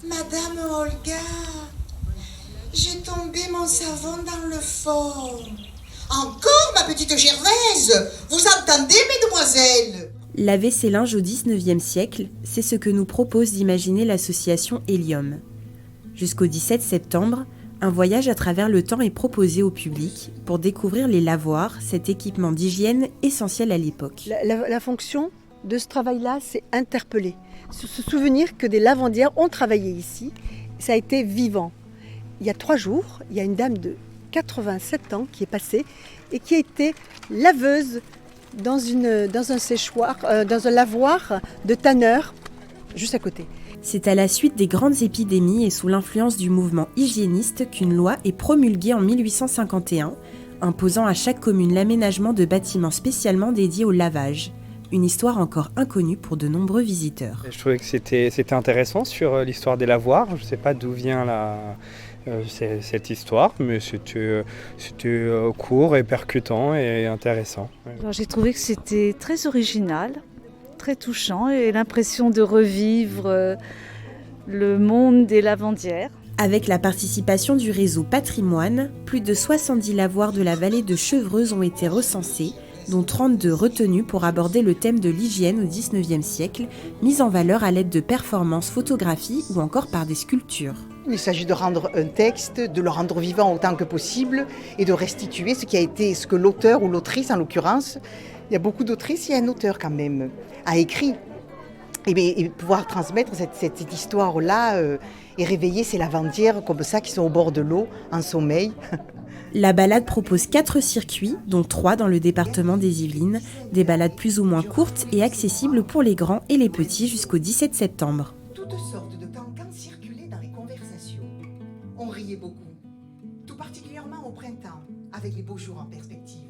Madame Olga, j'ai tombé mon savon dans le fond. Encore, ma petite Gervaise? Vous entendez, mesdemoiselles? Laver ses linges au XIXe siècle, c'est ce que nous propose d'imaginer l'association Hélium. Jusqu'au 17 septembre, un voyage à travers le temps est proposé au public pour découvrir les lavoirs, cet équipement d'hygiène essentiel à l'époque. La fonction de ce travail-là, c'est interpeller. Se souvenir que des lavandières ont travaillé ici, ça a été vivant. Il y a 3 jours, il y a une dame de 87 ans qui est passée et qui a été laveuse dans un séchoir, dans un lavoir de tanneur, juste à côté. C'est à la suite des grandes épidémies et sous l'influence du mouvement hygiéniste qu'une loi est promulguée en 1851, imposant à chaque commune l'aménagement de bâtiments spécialement dédiés au lavage. Une histoire encore inconnue pour de nombreux visiteurs. Je trouvais que c'était intéressant sur l'histoire des lavoirs. Je ne sais pas d'où vient cette histoire, mais c'était court et percutant et intéressant. Alors, j'ai trouvé que c'était très original, très touchant et l'impression de revivre le monde des lavandières. Avec la participation du réseau Patrimoine, plus de 70 lavoirs de la vallée de Chevreuse ont été recensés, dont 32 retenus pour aborder le thème de l'hygiène au XIXe siècle, mis en valeur à l'aide de performances photographies ou encore par des sculptures. Il s'agit de rendre un texte, de le rendre vivant autant que possible et de restituer ce que l'auteur ou l'autrice en l'occurrence, il y a beaucoup d'autrices, il y a un auteur quand même, a écrit. Et pouvoir transmettre cette histoire-là et réveiller ces lavandières comme ça qui sont au bord de l'eau, en sommeil. La balade propose 4 circuits, dont 3 dans le département des Yvelines, des balades plus ou moins courtes et accessibles pour les grands et les petits jusqu'au 17 septembre. Toutes sortes de cancans circulaient dans les conversations. On riait beaucoup, tout particulièrement au printemps, avec les beaux jours en perspective.